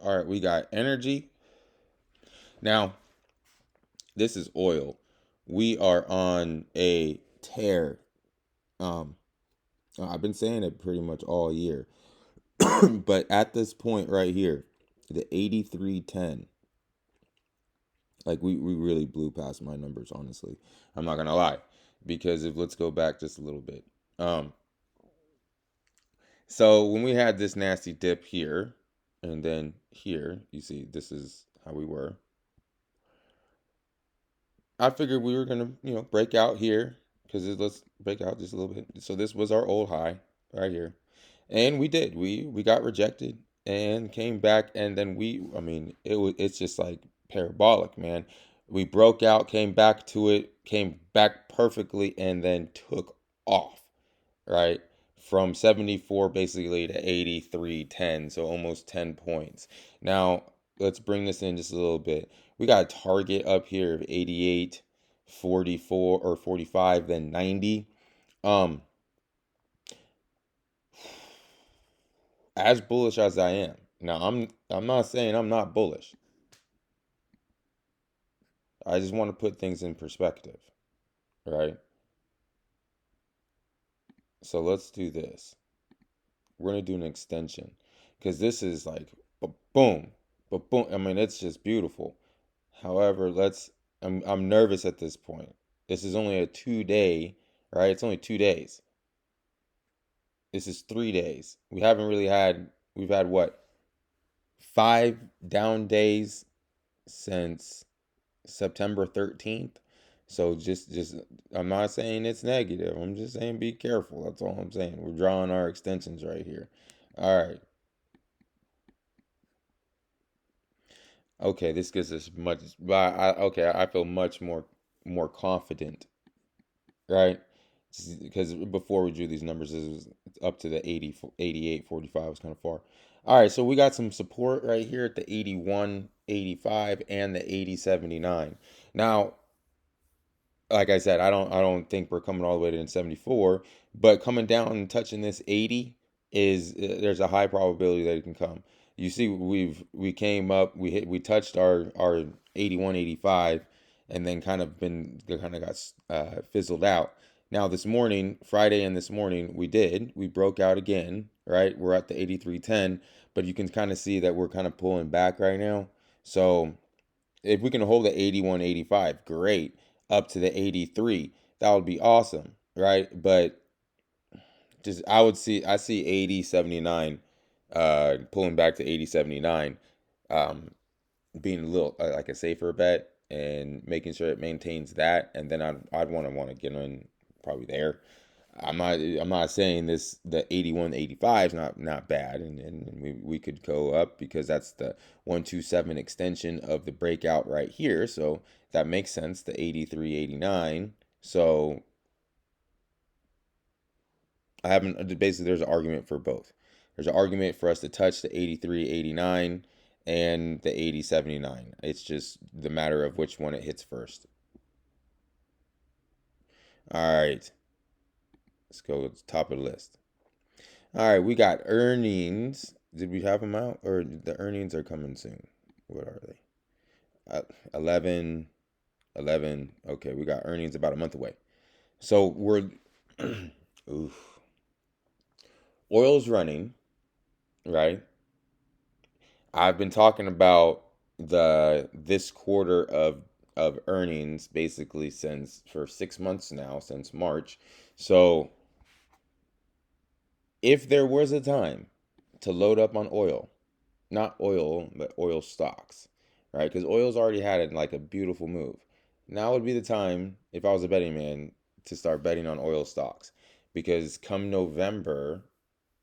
All right, we got energy. Now, this is oil. We are on a tear. Um, I've been saying it pretty much all year. But at this point right here, the 83.10, like we really blew past my numbers, honestly. I'm not gonna lie. Because if let's go back just a little bit. Um, so when we had this nasty dip here, and then here, you see this is how we were. I figured we were gonna, break out here because let's break out just a little bit. So this was our old high right here, and we did. We got rejected and came back, and then I mean, it's just like parabolic, man. We broke out, came back to it, came back perfectly, and then took off, right? From 74 basically to 83.10, so almost 10 points. Now, let's bring this in just a little bit. We got a target up here of 88, 44 or 45, then 90. Um, as bullish as I am. Now, I'm not saying I'm not bullish. I just want to put things in perspective, right? So let's do this. We're going to do an extension because this is like boom, boom. I mean, it's just beautiful. However, I'm nervous at this point. This is only a 2 day, right? It's only 2 days. This is 3 days. We've had what? 5 down days since September 13th. So just I'm not saying it's negative. I'm just saying be careful. That's all I'm saying. We're drawing our extensions right here. All right. Okay, this gives us much. Okay, I feel much more confident, right? Because before we drew these numbers, this was up to the 80, 88, 45 was kind of far. All right, so we got some support right here at the 81, 85, and the 80, 79. Now, like I said, I don't think we're coming all the way to 74, but coming down and touching this 80 is there's a high probability that it can come. You see, we came up, we touched our 81, 85, and then kind of got fizzled out. Now this morning, Friday and this morning, we broke out again, right? We're at the 83.10, but you can kind of see that we're kind of pulling back right now. So if we can hold the 81, 85, great. Up to the 83, that would be awesome, right? But just I see 80, 79, pulling back to 80, 79, um, being a little like a safer bet and making sure it maintains that, and then I'd want to get in probably there. I'm not saying this the 81 85 is not bad, and we could go up because that's the 127 extension of the breakout right here, so that makes sense, the 83 89. So I haven't basically there's an argument for both. There's an argument for us to touch the 83 89 and the 80 79. It's just the matter of which one it hits first. All right, let's go to the top of the list. All right, we got earnings. Did we have them out, or the earnings are coming soon? What are they? 11, 11. Okay, we got earnings about a month away. So we're, oof. Oil's running, right? I've been talking about this quarter of earnings basically since for 6 months now, since March. So if there was a time to load up on oil, not oil, but oil stocks, right? Because oil's already had like a beautiful move. Now would be the time, if I was a betting man, to start betting on oil stocks. Because come November,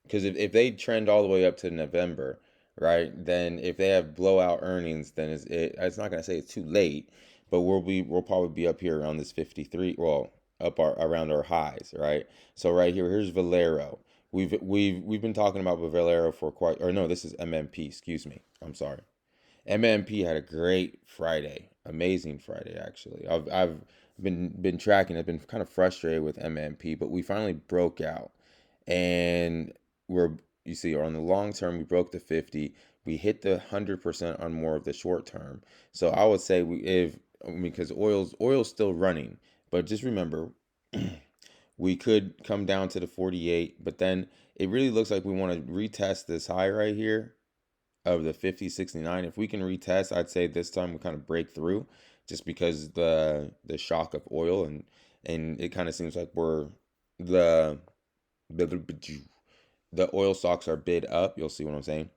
because if they trend all the way up to November, right, then if they have blowout earnings, then it's not going to say it's too late, but we'll probably be up here around this 53, well, around our highs, right? So right here, here's Valero. We've been talking about Valero for quite, or no, this is MMP, excuse me. I'm sorry. MMP had a great Friday, amazing Friday actually. I've been tracking. I've been kind of frustrated with MMP, but we finally broke out, and we're you see on the long term we broke the 50. We hit the 100% on more of the short term. So I would say because oil's still running, but just remember we could come down to the 48, but then it really looks like we want to retest this high right here of the 50.69. If we can retest, I'd say this time we kind of break through, just because the shock of oil, and it kind of seems like the the oil stocks are bid up. You'll see what I'm saying.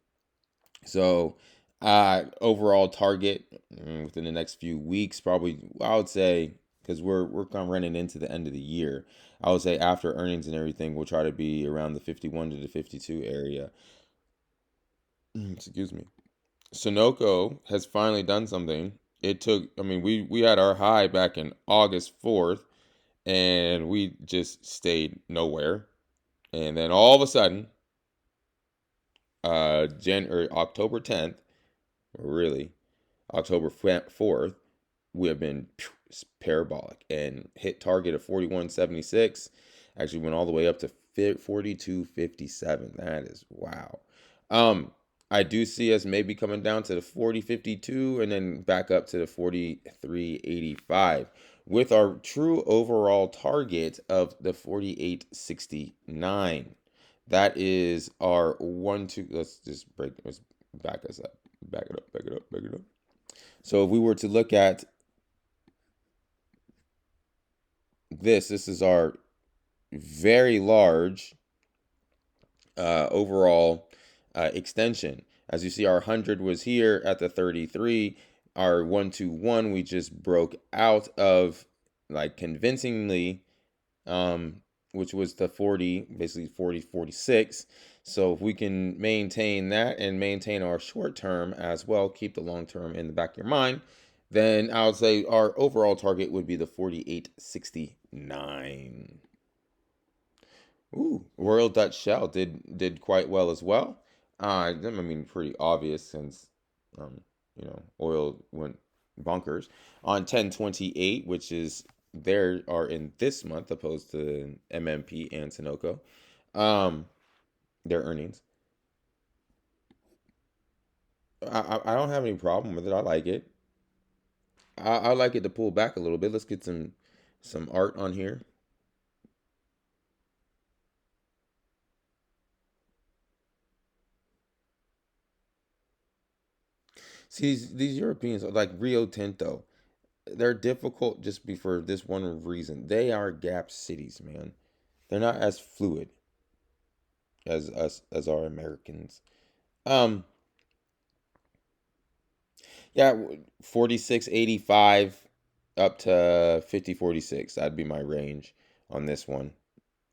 So, overall target within the next few weeks, probably I would say, because we're kind of running into the end of the year. I would say after earnings and everything, we'll try to be around the 51 to the 52 area. Excuse me. Sunoco has finally done something. It took, I mean, we had our high back in August 4th, and we just stayed nowhere. And then all of a sudden, October 10th, really, October 4th, we have been parabolic and hit target of 41.76. Actually went all the way up to 42.57. That is wow. I do see us maybe coming down to the 40.52 and then back up to the 43.85 with our true overall target of the 48.69. That is our 1-2. Let's back us up. Back it up, back it up, back it up. So if we were to look at this is our very large overall extension. As you see, our 100 was here at the 33. Our 121 we just broke out of, like, convincingly, which was the 40, basically 40.46. So if we can maintain that and maintain our short term as well, keep the long term in the back of your mind, then I would say our overall target would be the 48.69. Ooh, Royal Dutch Shell did quite well as well. I mean, pretty obvious since oil went bonkers on 10/28, which is there are in this month opposed to MMP and Sunoco. Their earnings. I don't have any problem with it. I like it. I like it to pull back a little bit. Let's get some art on here. See, these Europeans are like Rio Tinto. They're difficult just for this one reason. They are gap cities, man. They're not as fluid as us as our Americans. Um, yeah, 46.85 up to 50.46. That'd be my range on this one.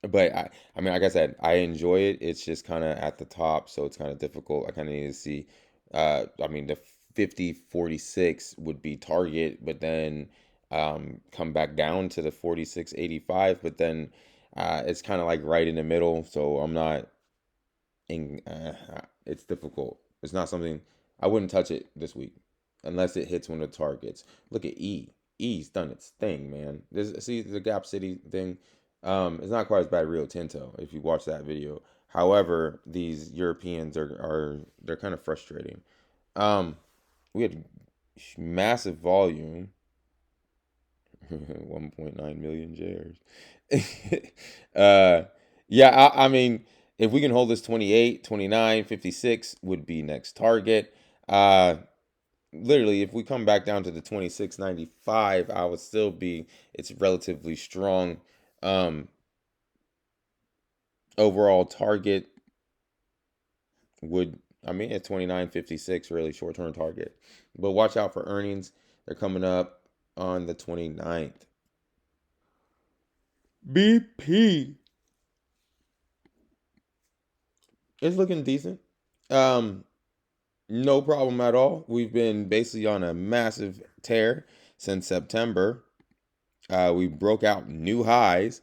But I mean, like I said, I enjoy it. It's just kind of at the top, so it's kind of difficult. I kind of need to see. I mean, the 50.46 would be target, but then come back down to the 46.85. But then it's kind of like right in the middle. So I'm not in. It's difficult. It's not something I wouldn't touch it this week unless it hits one of the targets. Look at E. E's done its thing, man. See the Gap City thing. It's not quite as bad Rio Tinto if you watch that video. However, these Europeans are they're kind of frustrating. Um, we had massive volume, 1.9 million shares. Yeah, I mean, if we can hold this 28, 29, 56 would be next target. Literally, if we come back down to the 26.95, I would still be, it's relatively strong. Overall target would, I mean, at 29.56, really short term target. But watch out for earnings. They're coming up on the 29th. BP is looking decent. Um, no problem at all. We've been basically on a massive tear since September. We broke out new highs.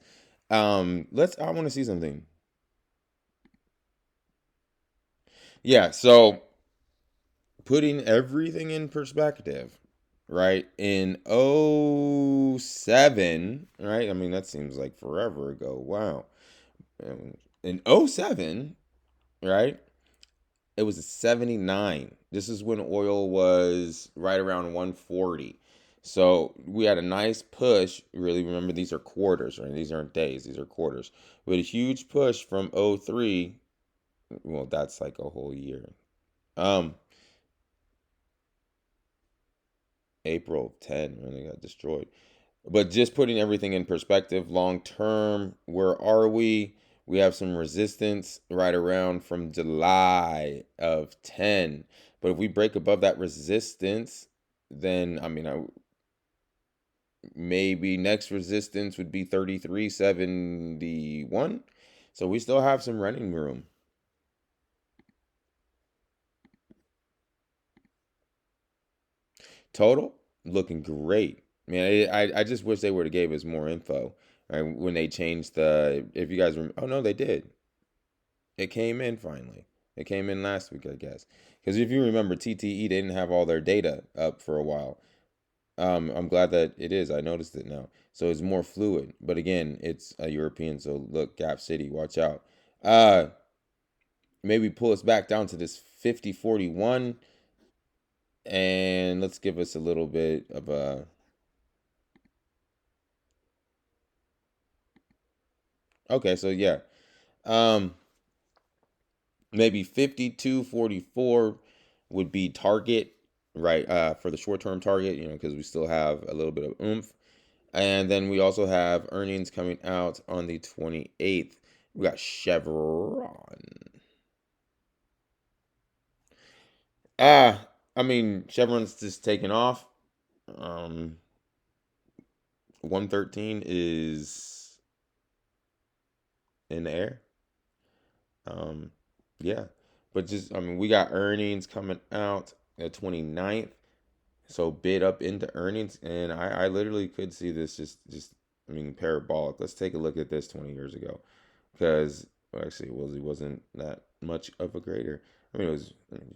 I want to see something. Yeah, so putting everything in perspective, right? In '07, right? I mean, that seems like forever ago. Wow. In '07, right? It was a 79. This is when oil was right around 140. So we had a nice push. Really, remember, these are quarters, right? These aren't days, these are quarters. We had a huge push from '03. Well, that's like a whole year. Um, April 10 really got destroyed. But just putting everything in perspective, long term, where are we? We have some resistance right around from July of 10. But if we break above that resistance, then maybe next resistance would be 33.71. So we still have some running room. Total looking great. Man, I just wish they would have gave us more info. Right, when they changed the, if you guys remember, oh no, they did. It came in finally. It came in last week, I guess. Because if you remember, TTE they didn't have all their data up for a while. I'm glad that it is. I noticed it now, so it's more fluid. But again, it's a European, so look, Gap City, watch out. Uh, Maybe pull us back down to this 50.41, and let's give us a little bit of a. Okay, so yeah, um, maybe 52.44 would be target, right? For the short term target, because we still have a little bit of oomph. And then we also have earnings coming out on the 28th. We got Chevron. Chevron's just taking off. 113 is in the air. Um, yeah. But just, we got earnings coming out the 29th. So bid up into earnings, and I literally could see this parabolic. Let's take a look at this 20 years ago, because well, actually it wasn't that much of a greater. You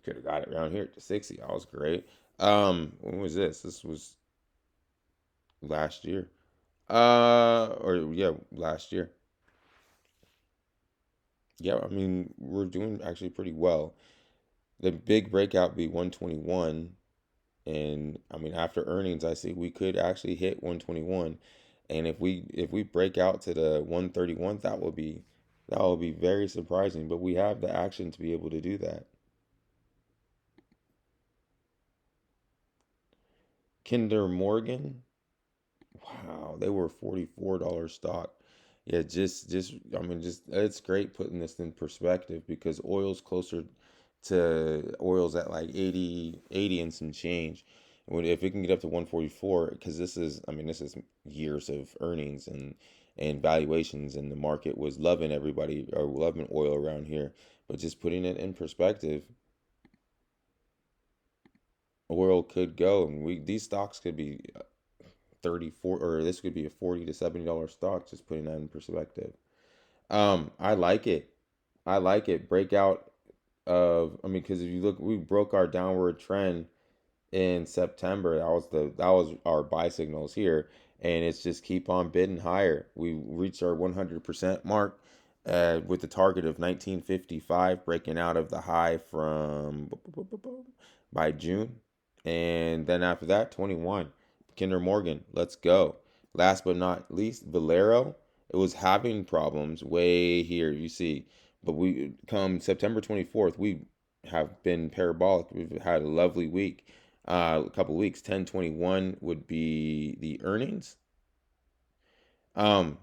could have got it around here to 60. That was great. When was this? This was last year. Or yeah, last year. Yeah, we're doing actually pretty well. The big breakout be 121. And after earnings, I see we could actually hit 121. And if we break out to the 131, that will be very surprising. But we have the action to be able to do that. Kinder Morgan, wow, they were $44 stock. Yeah, just it's great putting this in perspective, because oil's at like 80 and some change. If we can get up to 144, because this is years of earnings and valuations, and the market was loving everybody, or loving oil around here. But just putting it in perspective, oil could go, and these stocks could be 34, or this could be a $40 to $70 stock. Just putting that in perspective. I like it. I like it. Breakout of, because if you look, we broke our downward trend in September. That was our buy signals here, and it's just keep on bidding higher. We reached our 100% mark, with the target of 1955, breaking out of the high from by June, and then after that 21. Kinder Morgan, let's go. Last but not least, Valero. It was having problems way here, you see, but we come September 24th, we have been parabolic. We've had a lovely week, a couple weeks. 10/21 would be the earnings. Um,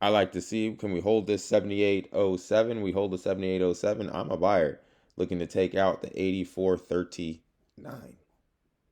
I like to see, can we hold this 78.07? We hold the 78.07. I'm a buyer looking to take out the 84.39.